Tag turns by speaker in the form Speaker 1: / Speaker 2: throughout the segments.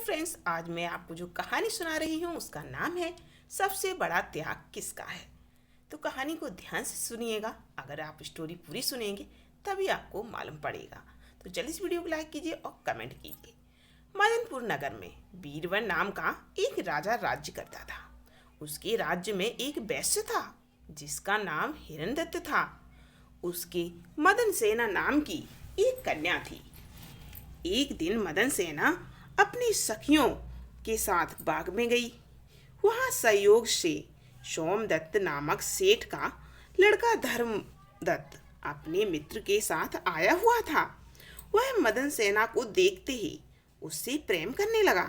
Speaker 1: Friends, आज मैं आपको जो कहानी सुना रही हूँ उसका नाम है सबसे बड़ा त्याग किसका है। तो कहानी को ध्यान से सुनिएगा। अगर आप स्टोरी पूरी सुनेंगे तभी आपको मालूम पड़ेगा। तो जल्दी इस वीडियो को लाइक कीजिए और कमेंट कीजिए। मदनपुर नगर में बीरबल नाम का एक राजा राज्य करता था। उसके राज्य में एक वैश्य था जिसका नाम हिरण्यदत्त था। उसके मदन सेना नाम की एक कन्या थी। एक दिन मदन सेना अपनी सखियों के साथ बाग में गई। वहां संयोग से सोमदत्त नामक सेठ का लड़का धर्मदत्त अपने मित्र के साथ आया हुआ था। वह मदन सेना को देखते ही उससे प्रेम करने लगा।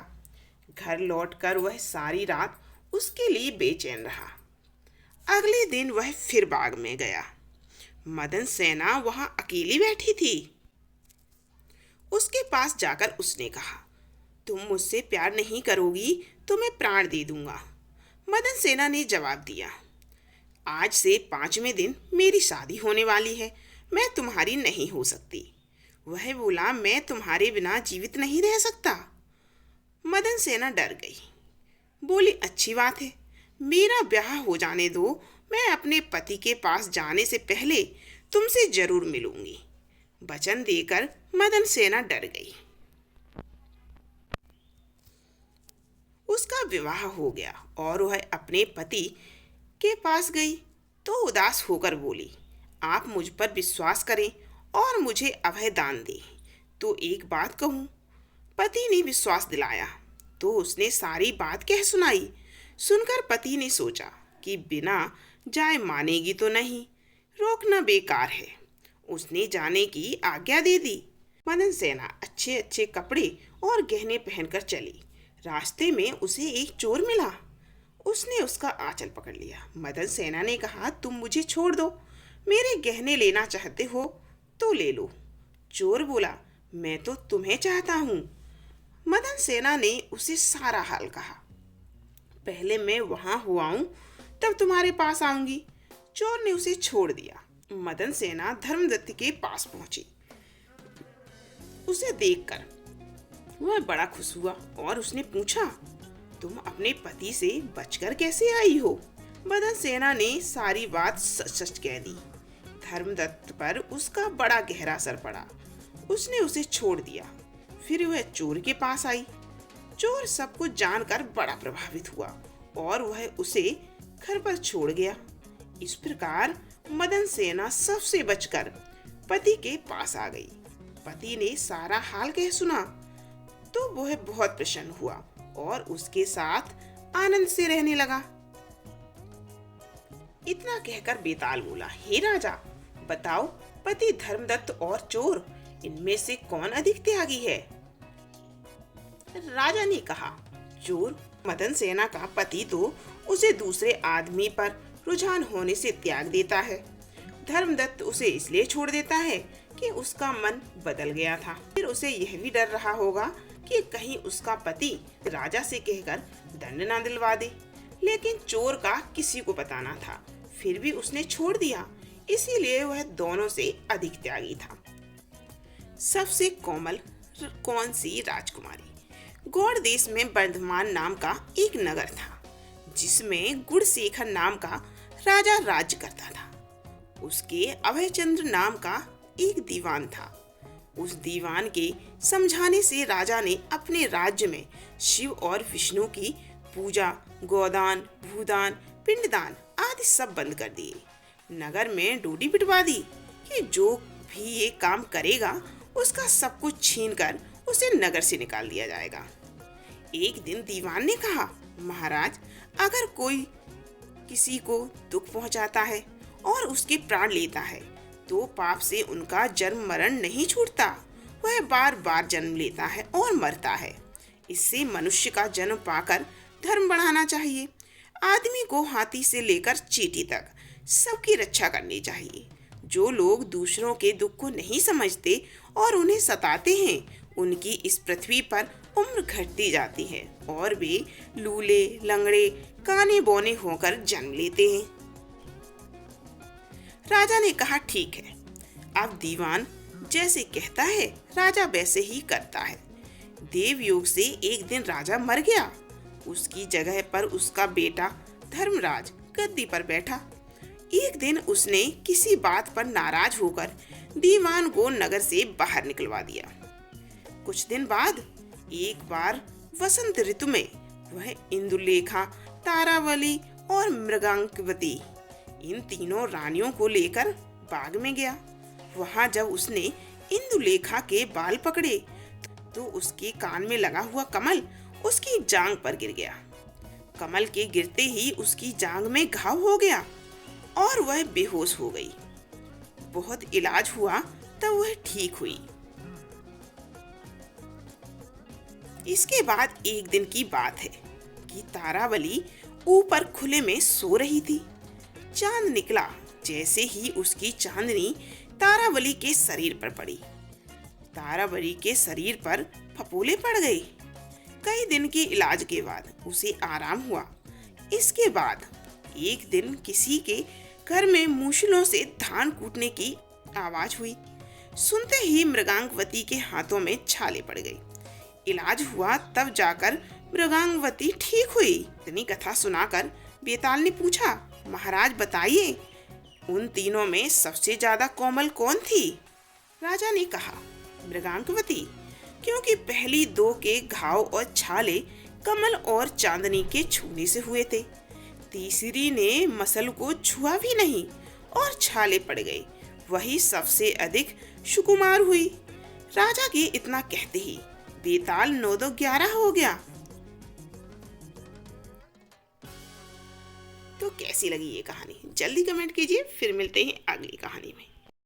Speaker 1: घर लौटकर वह सारी रात उसके लिए बेचैन रहा। अगले दिन वह फिर बाग में गया। मदन सेना वहां अकेली बैठी थी। उसके पास जाकर उसने कहा, तुम मुझसे प्यार नहीं करोगी तो मैं प्राण दे दूंगा। मदन सेना ने जवाब दिया, आज से 5वें दिन मेरी शादी होने वाली है, मैं तुम्हारी नहीं हो सकती। वह बोला, मैं तुम्हारे बिना जीवित नहीं रह सकता। मदन सेना डर गई। बोली, अच्छी बात है, मेरा ब्याह हो जाने दो। मैं अपने पति के पास जाने से पहले तुमसे जरूर मिलूंगी। वचन देकर मदन सेना डर गई। उसका विवाह हो गया और वह अपने पति के पास गई तो उदास होकर बोली, आप मुझ पर विश्वास करें और मुझे अभय दान दें तो एक बात कहूँ। पति ने विश्वास दिलाया तो उसने सारी बात कह सुनाई। सुनकर पति ने सोचा कि बिना जाए मानेगी तो नहीं, रोकना बेकार है। उसने जाने की आज्ञा दे दी। मदन सेना अच्छे अच्छे कपड़े और गहने पहनकर चली। रास्ते में उसे एक चोर मिला। उसने उसका आंचल पकड़ लिया। मदन सेना ने कहा, तुम मुझे छोड़ दो, मेरे गहने लेना चाहते हो तो ले लो। चोर बोला, मैं तो तुम्हें चाहता हूँ। मदन सेना ने उसे सारा हाल कहा। पहले मैं वहां हुआ हूँ तब तुम्हारे पास आऊंगी। चोर ने उसे छोड़ दिया। मदन सेना धर्मदत्त के पास पहुंची। उसे देखकर वह बड़ा खुश हुआ और उसने पूछा, तुम अपने पति से बचकर कैसे आई हो? मदन सेना ने सारी बात सच सच कह दी। धर्मदत्त पर उसका बड़ा गहरा असर पड़ा। उसने उसे छोड़ दिया। फिर वह चोर के पास आई। चोर सब कुछ जानकर बड़ा प्रभावित हुआ और वह उसे घर पर छोड़ गया। इस प्रकार मदन सेना सबसे बचकर पति के पास आ गई। पति ने सारा हाल कह सुना तो वह बहुत प्रसन्न हुआ और उसके साथ आनंद से रहने लगा। इतना कहकर बेताल बोला, हे राजा, बताओ, पति धर्मदत्त और चोर, इनमें से कौन अधिक त्यागी है? राजा ने कहा, चोर। मदन सेना का पति तो उसे दूसरे आदमी पर रुझान होने से त्याग देता है। धर्मदत्त उसे इसलिए छोड़ देता है कि उसका मन बदल गया था। फिर उसे यह भी डर रहा होगा कि कहीं उसका पति राजा से कहकर दंड ना दिलवा दे। लेकिन चोर का किसी को पता ना था, फिर भी उसने छोड़ दिया। इसीलिए वह दोनों से अधिक त्यागी था। सबसे कोमल कौन सी राजकुमारी? गौड़ देश में वर्धमान नाम का एक नगर था जिसमें गुणशेखर नाम का राजा राज्य करता था। उसके अभयचंद्र नाम का एक दीवान था। उस दीवान के समझाने से राजा ने अपने राज्य में शिव और विष्णु की पूजा, गोदान, भूदान, पिंडदान आदि सब बंद कर दिए। नगर में डोडी पिटवा दी कि जो भी ये काम करेगा उसका सब कुछ छीनकर उसे नगर से निकाल दिया जाएगा। एक दिन दीवान ने कहा, महाराज, अगर कोई किसी को दुख पहुंचाता है और उसके प्राण लेता है तो पाप से उनका जन्म मरण नहीं छूटता। वह बार बार जन्म लेता है और मरता है। इससे मनुष्य का जन्म पाकर धर्म बढ़ाना चाहिए। आदमी को हाथी से लेकर चींटी तक सबकी रक्षा करनी चाहिए। जो लोग दूसरों के दुख को नहीं समझते और उन्हें सताते हैं, उनकी इस पृथ्वी पर उम्र घटती जाती है और वे लूले, लंगड़े, काने बौने होकर जन्म लेते हैं। राजा ने कहा, ठीक है। अब दीवान जैसे कहता है राजा वैसे ही करता है। देवयोग से एक दिन राजा मर गया। उसकी जगह पर उसका बेटा धर्मराज गद्दी पर बैठा। एक दिन उसने किसी बात पर नाराज होकर दीवान को नगर से बाहर निकलवा दिया। कुछ दिन बाद एक बार वसंत ऋतु में वह इंदुलेखा, तारावली और मृगांकवती इन तीनों रानियों को लेकर बाग में गया। वहां जब उसने इंदुलेखा के बाल पकड़े तो उसके कान में लगा हुआ कमल उसकी जांघ पर गिर गया। कमल के गिरते ही उसकी जांघ में घाव हो गया और वह बेहोश हो गई। बहुत इलाज हुआ तब वह ठीक हुई। इसके बाद एक दिन की बात है कि तारावली ऊपर खुले में सो रही थी। चांद निकला। जैसे ही उसकी चांदनी तारावली के शरीर पर पड़ी, तारावली के शरीर पर फफोले पड़ गए। कई दिन के इलाज के बाद उसे आराम हुआ। इसके बाद एक दिन किसी के घर में मूसलों से धान कूटने की आवाज हुई। सुनते ही मृगांकवती के हाथों में छाले पड़ गई। इलाज हुआ तब जाकर मृगांकवती ठीक हुई। इतनी कथा सुनाकर बेताल ने पूछा, महाराज बताइए, उन तीनों में सबसे ज्यादा कोमल कौन थी? राजा ने कहा, मृगांकवती, क्योंकि पहली दो के घाव और छाले कमल और चांदनी के छूने से हुए थे। तीसरी ने मसल को छुआ भी नहीं और छाले पड़ गए, वही सबसे अधिक सुकुमार हुई। राजा के इतना कहते ही बेताल 9-11 हो गया। तो कैसी लगी ये कहानी? जल्दी कमेंट कीजिए, फिर मिलते हैं अगली कहानी में।